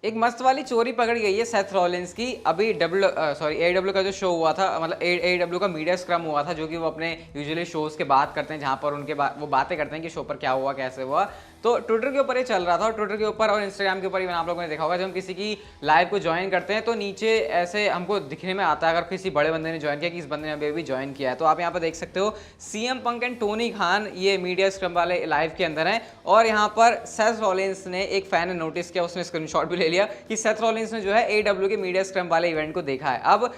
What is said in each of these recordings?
एक मस्त वाली चोरी पकड़ गई है सेथ रॉलिंस की। अभी एडब्ल्यू का जो शो हुआ था, मतलब एडब्ल्यू का मीडिया स्क्रम हुआ था, जो कि वो अपने यूजुअली शोज के बात करते हैं, जहां पर वो बातें करते हैं कि शो पर क्या हुआ, कैसे हुआ। तो ट्विटर के ऊपर ये चल रहा था, और ट्विटर के ऊपर और इंस्टाग्राम के ऊपर ही आप लोगों ने देखा होगा, जब हम किसी की लाइव को ज्वाइन करते हैं तो नीचे ऐसे हमको दिखने में आता है, अगर किसी बड़े बंदे ने ज्वाइन किया, कि इस बंदे ने अभी अभी ज्वाइन किया है। तो आप यहाँ पर देख सकते हो CM Punk and Tony Khan ये मीडिया स्क्रम वाले लाइव के अंदर हैं, और यहाँ पर सेथ रॉलिंस ने, एक फैन ने नोटिस किया, उसने स्क्रीनशॉट भी ले लिया कि सेथ रॉलिंस ने जो है एडब्ल्यू के मीडिया स्क्रम वाले इवेंट को देखा है। अब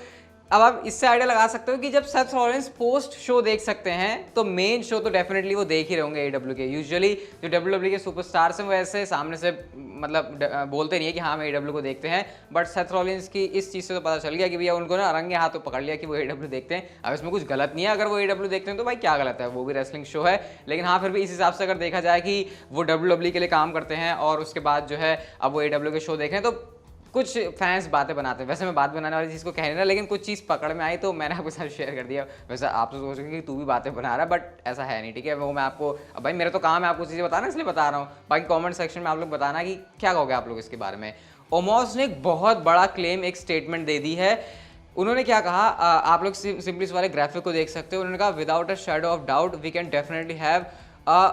आप इससे आइडिया लगा सकते हो कि जब सेथ रॉलिंस पोस्ट शो देख सकते हैं तो मेन शो तो डेफिनेटली वो देख ही रहे होंगे एडब्ल्यू के। यूजुअली जो डब्ल्यूडब्ल्यू के सुपरस्टार्स हैं वो ऐसे सामने से मतलब बोलते नहीं है कि हाँ हम एडब्ल्यू को देखते हैं, बट सेथ रॉलिंस की इस चीज़ से तो पता चल गया कि भैया उनको ना रंगे हाथों पकड़ लिया कि वो एडब्ल्यू देखते हैं। अब इसमें कुछ गलत नहीं है, अगर वो एडब्ल्यू देखते हैं तो भाई क्या गलत है, वो भी रेसलिंग शो है। लेकिन हाँ, फिर भी इस हिसाब से अगर देखा जाए कि वो डब्ल्यूडब्ल्यू के लिए काम करते हैं और उसके बाद जो है अब वो एडब्ल्यू के शो देख रहे हैं, तो कुछ फैंस बातें बनाते हैं। वैसे मैं बात बनाने वाली चीज़ को कह नहीं रहा, लेकिन कुछ चीज़ पकड़ में आई तो मैंने आपके साथ शेयर कर दिया। वैसे आप तो सोच रहे कि तू भी बातें बना रहा है, बट ऐसा है नहीं, ठीक है। वो मैं आपको, अब भाई मेरा तो काम है आपको चीज़ें बताना, इसलिए बता रहा हूँ। बाकी कमेंट सेक्शन में आप लोग बताना कि क्या कहोगे आप लोग इसके बारे में। ओमोस ने एक बहुत बड़ा क्लेम, एक स्टेटमेंट दे दी है। उन्होंने क्या कहा, आप लोग सिंपली इस वाले ग्राफिक को देख सकते हो। उन्होंने कहा without a shadow of doubt we can definitely have a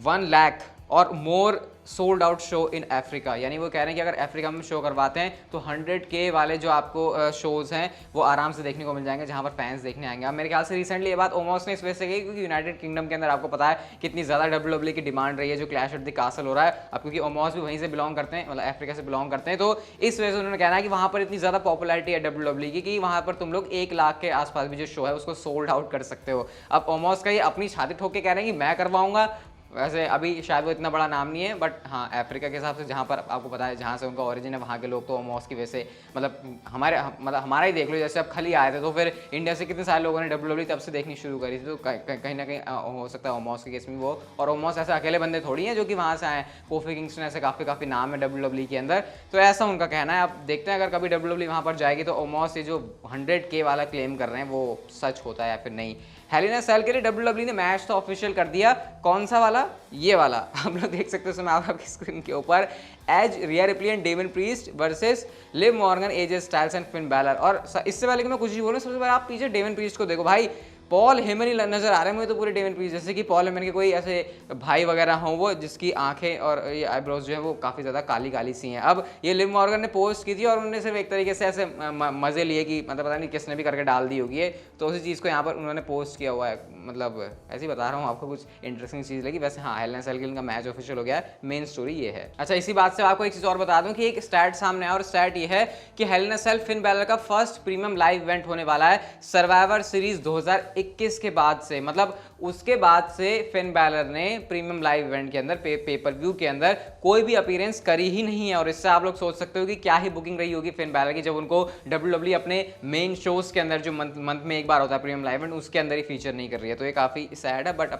1 lakh और more sold out show in Africa. यानी वो कह रहे हैं कि अगर अफ्रीका में शो करवाते हैं तो 100K वाले जो आपको शोज हैं वो आराम से देखने को मिल जाएंगे, जहां पर फैंस देखने आएंगे। अब मेरे ख्याल से रिसेंटली ये बात ओमोस ने इस वजह से कही क्योंकि यूनाइटेड किंगडम के अंदर आपको पता है कितनी ज़्यादा डब्ल्यूडब्ल्यू की डिमांड रही है, जो क्लैश एट द कासल हो रहा है। अब क्योंकि ओमोस भी वहीं से बिलोंग करते हैं, मतलब अफ्रीका से बिलोंग करते हैं, तो इस वजह से उन्होंने कहना है कि वहाँ पर इतनी ज़्यादा पॉपुलैरिटी है डब्ल्यूडब्ल्यू की कि वहाँ पर तुम लोग 1 लाख के आसपास भी जो शो है उसको सोल्ड आउट कर सकते हो। अब ओमोस का ये अपनी छाती ठोक के कह रहे हैं कि मैं करवाऊंगा। वैसे अभी शायद वो इतना बड़ा नाम नहीं है, बट हाँ अफ्रीका के हिसाब से जहाँ पर आपको पता है जहाँ से उनका ओरिजिन है, वहाँ के लोग तो ओमोस की वजह से मतलब हमारा ही देख लो, जैसे अब खली आए थे तो फिर इंडिया से कितने सारे लोगों ने डब्ल्यूडब्ल्यू तब से देखनी शुरू करी थी। तो कहीं ना कहीं हो सकता है ओमोस के केस में वो, और ओमोस ऐसे अकेले बंदे थोड़ी हैं जो कि वहाँ से आए। कोफी किंगस्टन ऐसे काफ़ी नाम है डब्ल्यूडब्ल्यू के अंदर, तो ऐसा उनका कहना है। अब देखते हैं अगर कभी डब्ल्यूडब्ल्यू वहाँ पर जाएगी तो ओमोस ये जो 100K वाला क्लेम कर रहे हैं वो सच होता है या फिर नहीं। हेल इन अ सेल के लिए डब्ल्यूडब्ल्यू ने मैच तो ऑफिशियल कर दिया। कौन सा वाला? ये वाला आप लोग देख सकते हो आपकी स्क्रीन के ऊपर। Edge, Rhea Ripley and Damian Priest versus Liv Morgan, AJ Styles and Finn Balor. और इससे पहले कि मैं कुछ भी बोलूं, सबसे पहले आप पीछे डेमन प्रीस्ट को देखो भाई। पॉल हेमन ही नजर आ रहे हैं मुझे तो पूरे डेमन प्रीस्ट, जैसे कि पॉल हेमन के कोई ऐसे भाई वगैरह हों वो, जिसकी आंखें और ये आईब्रोज जो है वो काफ़ी ज़्यादा काली काली सी हैं। अब ये लिव मॉर्गन ने पोस्ट की थी और उन्होंने सिर्फ एक तरीके से ऐसे मज़े लिए कि मतलब पता नहीं किसने भी करके डाल दी होगी ये, तो उसी चीज़ को यहाँ पर उन्होंने पोस्ट किया हुआ है। मतलब ऐसे ही बता रहा हूँ आपको, कुछ इंटरेस्टिंग चीज़ लगी। वैसे हाँ, हेल इन अ सेल के लिए मैच ऑफिशियल हो गया है, मेन स्टोरी ये है। अच्छा, इसी बात से आपको एक चीज़ और बता दूँ कि एक स्टैट सामने आया, और स्टैट ये है कि हेल इन अ सेल फिन बैलर का फर्स्ट प्रीमियम लाइव इवेंट होने वाला है सर्वाइवर सीरीज 2021 के बाद से। मतलब उसके बाद से फिन बैलर ने प्रीमियम लाइव इवेंट के अंदर पेपर व्यू के अंदर कोई भी अपीयरेंस करी ही नहीं है। और इससे आप लोग सोच सकते हो कि क्या ही बुकिंग रही होगी फिन बैलर की, जब उनको डब्ल्यूडब्ल्यू अपने मेन शोज के अंदर जो मंथ में एक बार होता है प्रीमियम लाइव इवेंट, उसके अंदर ही फीचर नहीं कर रही है। तो ये काफी सैड है, बट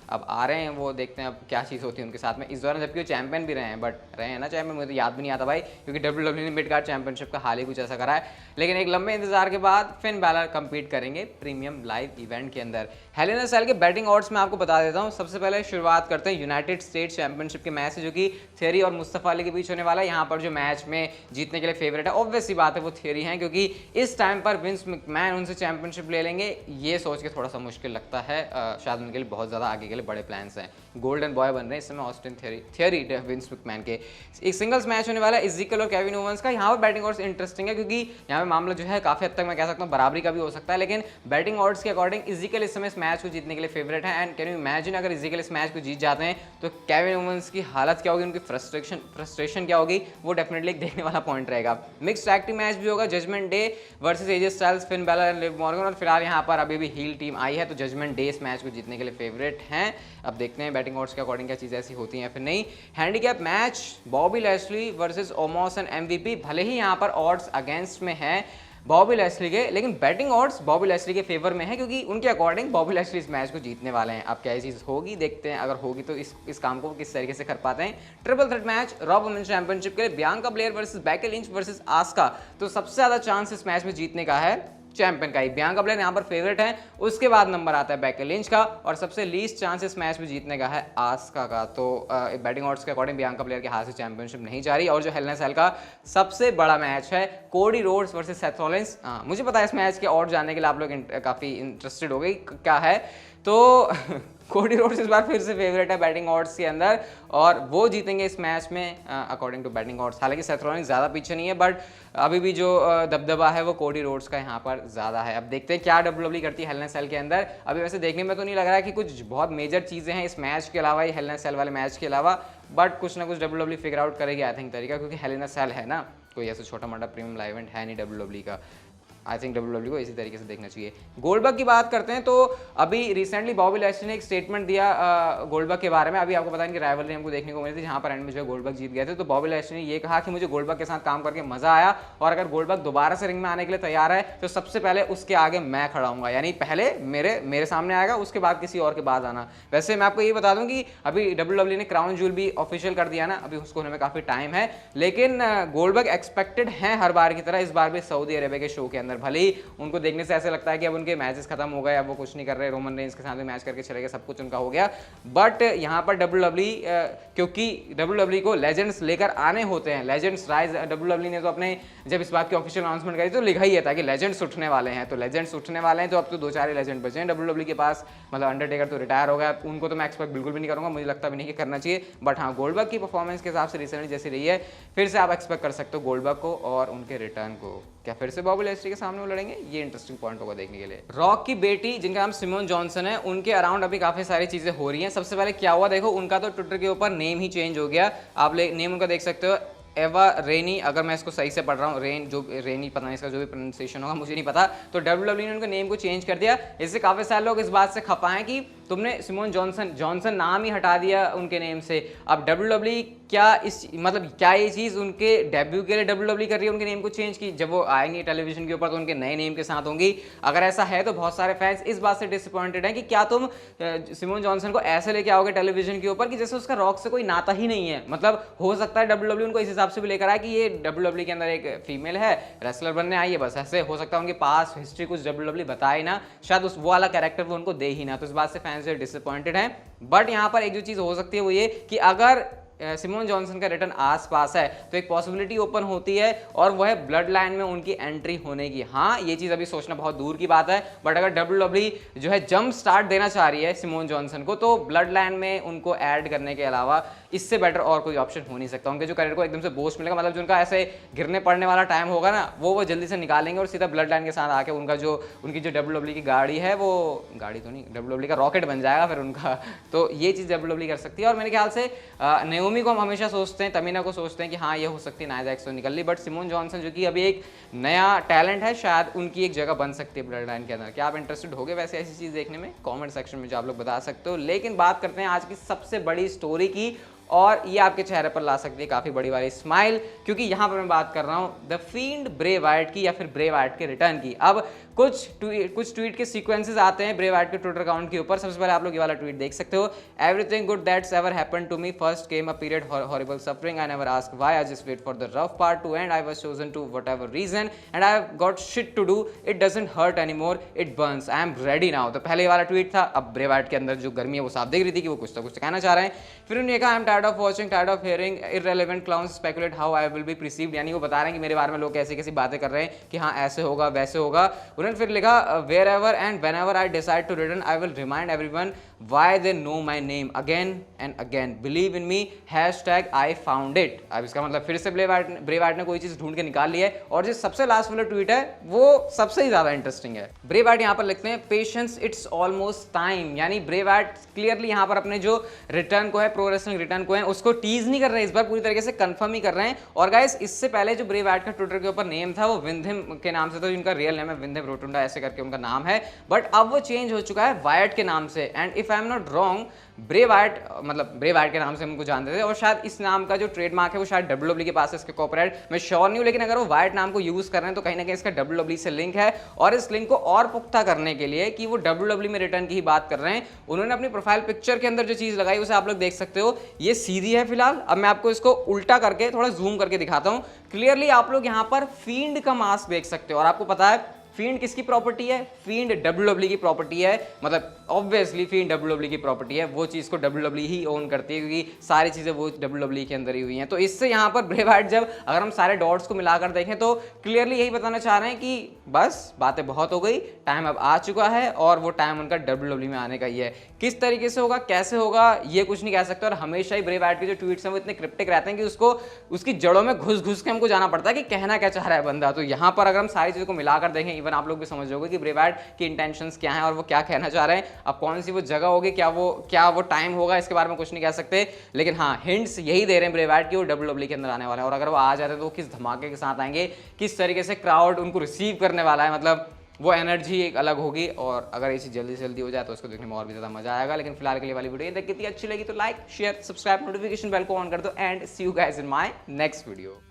अब आ रहे हैं वो, देखते हैं अब क्या चीज़ होती है उनके साथ में इस दौरान, जबकि वो चैंपियन भी रहे हैं। बट रहे हैं ना चैंपियन, मुझे तो याद भी नहीं आता भाई, क्योंकि डब्ल्यूडब्ल्यू ने मिड कार्ड चैंपियनशिप का हाल ही कुछ ऐसा करा है। लेकिन एक लंबे इंतजार के बाद फिन बैलर कंपीट करेंगे प्रीमियम लाइव इवेंट के अंदर। हेल इन अ सेल के बैटिंग ऑड्स मैं आपको बता देता हूँ। सबसे पहले शुरुआत करते हैं यूनाइटेड स्टेट्स चैंपियनशिप के मैच से, जो कि थियरी और मुस्तफा अली के बीच होने वाला है। यहाँ पर जो मैच में जीतने के लिए फेवरेट है, ऑब्वियस सी बात है वो थियरी है, क्योंकि इस टाइम पर विंस मैकमैन उनसे चैंपियनशिप ले लेंगे, ये सोच के थोड़ा सा मुश्किल लगता है। शायद उनके लिए बहुत ज़्यादा आगे के लिए बड़े प्लान्स हैं। गोल्डन बॉय बन रहे हैं इस समय ऑस्टिन थियरी विंस मैकमैन के। एक सिंगल्स मैच होने वाला है इज़ेकियल और केविन ओवेंस का। यहाँ पर बैटिंग ऑड्स इंटरेस्टिंग है, क्योंकि यहाँ पे मामला जो है काफ़ी हद तक मैं कह सकता हूँ बराबरी का भी हो सकता है, लेकिन बैटिंग ऑड्स के अकॉर्डिंग इज़ेकियल इस समय इस मैच को जीतने के लिए फेवरेट है। एंड कैन यू इमेजिन अगर इज़ेकियल इस मैच को जीत जाते हैं तो केविन ओवेंस की हालत क्या होगी, उनकी फ्रस्ट्रेशन क्या होगी, वो डेफिनेटली एक देखने वाला पॉइंट रहेगा। मिक्स्ड टैग टीम मैच भी होगा, judgment day versus AJ Styles, Finn Balor and Liv Morgan. और फिलहाल यहाँ पर अभी भी हील टीम आई है, तो जजमेंट डे इस मैच को जीतने के लिए फेवरेट हैं। अब देखते हैं बैटिंग ऑड्स के अकॉर्डिंग क्या चीज़ ऐसी होती हैं या फिर नहीं। Handicap match Bobby Lashley versus Omos and MVP. भले ही यहाँ पर ऑड्स अगेंस्ट में है बॉबी लैशली के, लेकिन बैटिंग ऑड्स बॉबी लैशली के फेवर में है, क्योंकि उनके अकॉर्डिंग बॉबी लैशली इस मैच को जीतने वाले हैं। अब क्या चीज़ होगी देखते हैं, अगर होगी तो इस काम को किस तरीके से कर पाते हैं। Triple threat match Raw women's championship के लिए Bianca Belair versus Becky Lynch versus Asuka. तो सबसे ज़्यादा चांस इस मैच में जीतने का है चैंपियन का ही। बियांका ब्लेयर यहाँ पर फेवरेट है, उसके बाद नंबर आता है बेकी लिंच का, और सबसे लीस्ट चांस इस मैच में जीतने का है आस्का का। तो बैटिंग ऑड्स के अकॉर्डिंग बियांका ब्लेयर के हाथ से चैंपियनशिप नहीं जा रही। और जो हेल इन अ सेल का सबसे बड़ा मैच है Cody Rhodes versus Seth Rollins, मुझे पता है इस मैच के और जानने के लिए आप लोग काफ़ी इंटरेस्टेड हो गई क्या है, तो कोडी रोड्स इस बार फिर से फेवरेट है बैटिंग ऑड्स के अंदर, और वो जीतेंगे इस मैच में अकॉर्डिंग टू बैटिंग ऑड्स। हालांकि सेथ रॉलिंस ज़्यादा पीछे नहीं है, बट अभी भी जो दबदबा है वो कोडी रोड्स का यहाँ पर ज़्यादा है। अब देखते हैं क्या डब्ल्यूडब्ल्यूई करती है हेल इन अ सेल के अंदर। अभी वैसे देखने में तो नहीं लग रहा है कि कुछ बहुत मेजर चीज़ें हैं इस मैच के अलावा, ये हेल इन अ सेल वाले मैच के अलावा, बट कुछ ना कुछ डब्ल्यूडब्ल्यूई फिगर आउट करेगी आई थिंक तरीका, क्योंकि हेल इन अ सेल है ना, कोई ऐसा छोटा मोटा प्रीमियम लाइव इवेंट है नहीं डब्ल्यूडब्ल्यूई का। आई थिंक डब्ल्यूडब्ल्यूई को इसी तरीके से देखना चाहिए। गोल्डबर्ग की बात करते हैं तो अभी रिसेंटली बॉबी लैशली ने एक स्टेटमेंट दिया गोल्डबर्ग के बारे में। अभी आपको पता है कि राइवलरी हमको देखने को मिली थी जहाँ पर एंड में जो गोल्डबर्ग जीत गए थे, तो बॉबी लैशली ने ये कहा कि मुझे गोल्डबर्ग के साथ काम करके मजा आया, और अगर गोल्डबर्ग दोबारा से रिंग में आने के लिए तैयार है तो सबसे पहले उसके आगे मैं खड़ा हूँगा, यानी पहले मेरे सामने आएगा, उसके बाद किसी और के बाद आना। वैसे मैं आपको ये बता दूं कि अभी डब्ल्यूडब्ल्यूई ने क्राउन जूल भी ऑफिशियल कर दिया ना, अभी उसको होने में काफी टाइम है, लेकिन गोल्डबर्ग एक्सपेक्टेड है हर बार की तरह इस बार भी सऊदी अरेबिया के शो के अंदर। भले ही उनको देखने से ऐसे लगता है कि अब उनके मैचेस खत्म हो गए, अब वो कुछ नहीं कर रहे, रोमन रेंज के साथ भी मैच करके चले गए, सब कुछ उनका हो गया, बट यहाँ पर डब्ल्यूडब्ल्यूई क्योंकि डब्ल्यूडब्ल्यूई को लेजेंड्स लेकर आने होते हैं, लेजेंड्स राइज, डब्ल्यूडब्ल्यूई ने तो अपने जब इस बात की ऑफिशियल अनाउंसमेंट करी तो लिखा ही है था कि लेजेंड्स उठने वाले हैं, तो लेजेंड्स उठने वाले हैं, तो अब तो 2-4 ही लेजेंड बचे हैं डब्ल्यूडब्ल्यूई के पास। मतलब अंडरटेकर तो रिटायर हो गया, उनको तो मैं एक्सपेक्ट बिल्कुल भी नहीं करूंगा, मुझे लगता भी नहीं कि करना चाहिए, बट हाँ गोल्डबर्ग की परफॉर्मेंस के हिसाब से रिसेंटली जैसी रही है, फिर से आप एक्सपेक्ट कर सकते हो गोल्डबर्ग को और उनके रिटर्न को। क्या फिर से बॉबी लैशली के सामने वो लड़ेंगे, ये इंटरेस्टिंग पॉइंट होगा देखने के लिए। रॉक की बेटी जिनका नाम सिमोन जॉनसन है, उनके अराउंड अभी काफी सारी चीजें हो रही हैं। सबसे पहले क्या हुआ देखो, उनका तो ट्विटर के ऊपर नेम ही चेंज हो गया, आप नेम उनका देख सकते हो, एवा रेनी, अगर मैं इसको सही से पढ़ रहा हूँ, रेनी पता नहीं इसका जो भी प्रोनाउंसिएशन होगा मुझे नहीं पता, तो डब्ल्यूडब्ल्यूई ने उनका नेम को चेंज कर दिया। इससे काफी सारे लोग इस बात से खपा हैं कि तुमने सिमोन जॉनसन नाम ही हटा दिया उनके नेम से। अब डब्ल्यूडब्ल्यूई क्या ये चीज़ उनके डेब्यू के लिए डब्ल्यूडब्ल्यूई कर रही है, उनके नेम को चेंज की, जब वो आएंगे टेलीविजन के ऊपर तो उनके नए नेम के साथ होंगी। अगर ऐसा है तो बहुत सारे फैंस इस बात से डिसअपॉइंटेड हैं कि क्या तुम सिमोन जॉनसन को ऐसे लेके आओगे टेलीविजन के ऊपर कि जैसे उसका रॉक से कोई नाता ही नहीं है। मतलब हो सकता है डब्ल्यूडब्ल्यूई उनको इस हिसाब से भी लेकर आए कि ये डब्ल्यूडब्ल्यूई के अंदर एक फीमेल है, रेसलर बनने आई है, बस ऐसे हो सकता है उनके पास हिस्ट्री कुछ डब्ल्यूडब्ल्यूई बताए ना, शायद उस वाला कैरेक्टर वो उनको दे ही ना, तो इस बात से फैंस डिसअपॉइंटेड हैं। बट यहाँ पर एक जो चीज हो सकती है वो ये कि अगर सिमोन जॉनसन का रिटर्न आसपास है तो एक पॉसिबिलिटी ओपन होती है, और वह है ब्लड लाइन में उनकी एंट्री होने की। हाँ ये चीज़ अभी सोचना बहुत दूर की बात है, बट अगर डब्ल्यूडब्ल्यूई जो है जंप स्टार्ट देना चाह रही है सिमोन जॉनसन को, तो ब्लड लाइन में उनको ऐड करने के अलावा इससे बेटर और कोई ऑप्शन हो नहीं सकता। उनके जो करियर को एकदम से बूस्ट मिलेगा, मतलब जो उनका ऐसे गिरने पड़ने वाला टाइम होगा ना, वो जल्दी से निकालेंगे और सीधा ब्लड लाइन के साथ आके उनकी जो डब्ल्यूडब्ल्यूई की गाड़ी है, वो गाड़ी तो नहीं, डब्ल्यूडब्ल्यूई का रॉकेट बन जाएगा फिर उनका। तो ये चीज़ डब्ल्यूडब्ल्यूई कर सकती है। और मेरे ख्याल से नेओमी को हम हमेशा सोचते हैं, तमीना को सोचते हैं कि हाँ ये हो सकती है, नाया जैक्स तो निकल ली, बट सिमोन जॉनसन जो कि अभी एक नया टैलेंट है, शायद उनकी एक जगह बन सकती है ब्लड लाइन के अंदर। क्या आप इंटरेस्टेड होगे वैसे ऐसी चीज़ देखने में? कमेंट सेक्शन में जो आप लोग बता सकते हो। लेकिन बात करते हैं आज की सबसे बड़ी स्टोरी की, और ये आपके चेहरे पर ला सकती है काफ़ी बड़ी वाली स्माइल, क्योंकि यहाँ पर मैं बात कर रहा हूँ द फील्ड ब्रे वाइट की, या फिर ब्रे वाइट के रिटर्न की। अब कुछ ट्वीट के सीक्वेंसेस आते हैं ब्रे वाइट के ट्विटर अकाउंट के ऊपर। सबसे पहले आप लोग ये वाला ट्वीट देख सकते हो, everything good that's ever happened to me, first came a period horrible suffering, I never ask why, I just wait for the rough part to end, I was chosen to whatever reason and I have got shit to do, it doesn't hurt anymore, it burns, I am ready now. तो पहले वाला tweet था। अब Bray Wyatt के अंदर जो गर्मी है वो साफ दिख रही थी कि वो कुछ तो कुछ कहना चाह रहे हैं। फिर उन्होंने कहा, I am tired of watching, tired of hearing irrelevant clowns speculate how I will be perceived, यानी वो बता रहे हैं कि मेरे बारे में लोग कैसी कैसी बातें कर रहे हैं कि हाँ ऐसे होगा वैसे होगा। उन्होंने फिर लिखा, wherever and whenever I decide to return I will remind everyone why they know my name again and again, believe in me, hashtag I found it। अब इसका मतलब फिर से ब्रे वाइट ने कोई चीज ढूंढ के निकाल ली है, और जो सबसे लास्ट वाला ट्वीट है वो सबसे ही ज्यादा इंटरेस्टिंग है। ब्रे वाइट यहाँ पर लिखते हैं, पेशेंस इट्स ऑलमोस्ट टाइम, यानी ब्रे वाइट क्लियरली यहाँ पर अपने जो रिटर्न को है, प्रो रेसलिंग रिटर्न को है, उसको टीज नहीं कर रहे हैं, इस बार पूरी तरीके से कंफर्म ही कर रहे हैं। और गाइस इससे पहले जो ब्रे वाइट का ट्विटर के ऊपर नेम था वो विंध्यम के नाम से था, जिनका रियल नेम है विंध्यम रोटुंडा ऐसे करके उनका नाम है, बट अब वो चेंज हो चुका है वाइट के नाम से। And if I am not wrong, Bray Wyatt के नाम से उनको जानते थे, और शायद इस नाम का जो ट्रेडमार्क है वो शायद डब्ल्यूडब्ल्यूई के पास है, इसके कॉपीराइट मैं श्योर नहीं हूं, लेकिन अगर वो वाइट नाम को यूज कर रहे हैं तो कहीं ना कहीं इसका डब्ल्यूडब्ल्यूई से लिंक है। और इस लिंक को और पुख्ता करने के लिए कि वो डब्ल्यूडब्ल्यूई में रिटर्न की ही बात कर रहे हैं, उन्होंने अपनी प्रोफाइल पिक्चर के अंदर जो चीज लगाई उसे आप लोग देख सकते हो, ये सीधी है फिलहाल। अब मैं आपको इसको उल्टा करके थोड़ा जूम करके दिखाता हूं, क्लियरली आप लोग यहाँ पर फील्ड का मास्क देख सकते हो। और आपको पता है फील्ड किसकी प्रॉपर्टी है? फील्ड WWE की प्रॉपर्टी है, मतलब ऑब्वियसली फील्ड WWE की प्रॉपर्टी है, वो चीज़ को WWE ही ओन करती है क्योंकि सारी चीज़ें वो WWE के अंदर ही हुई हैं। तो इससे यहाँ पर ब्रे वाइट जब अगर हम सारे डॉट्स को मिलाकर देखें तो क्लियरली यही बताना चाह रहे हैं कि बस बातें बहुत हो गई, टाइम अब आ चुका है और वो टाइम उनका WWE में आने का ही है। किस तरीके से होगा, कैसे होगा, ये कुछ नहीं कह सकते। और हमेशा ही ब्रे वाइट के जो ट्वीट्स हैं वो इतने क्रिप्टिक रहते हैं कि उसको उसकी जड़ों में घुस घुस के हमको जाना पड़ता है कि कहना क्या चाह रहा है बंदा। तो यहाँ पर अगर हम सारी चीज़ों को मिलाकर देखें, इवन आप लोग भी समझ जाओगे कि ब्रे वाइट की इंटेंशंस क्या हैं और वो क्या कहना चाह रहे हैं। अब कौन सी वो जगह होगी, क्या वो टाइम होगा, इसके बारे में कुछ नहीं कह सकते, लेकिन हाँ हिंट्स यही दे रहे हैं ब्रे वाइट कि वो WWE के अंदर आने वाले हैं। और अगर वो आ जाते हैं तो वो किस धमाके के साथ आएंगे, किस तरीके से क्राउड उनको रिसीव करने वाला है, मतलब वो एनर्जी एक अलग होगी। और अगर ये चीज़ जल्दी से जल्दी हो जाए तो उसको देखने में और भी ज़्यादा मजा आएगा। लेकिन फिलहाल के लिए वाली वीडियो देख के अच्छी लगी तो like share subscribe notification bell को ऑन कर दो and see you guys in my next video.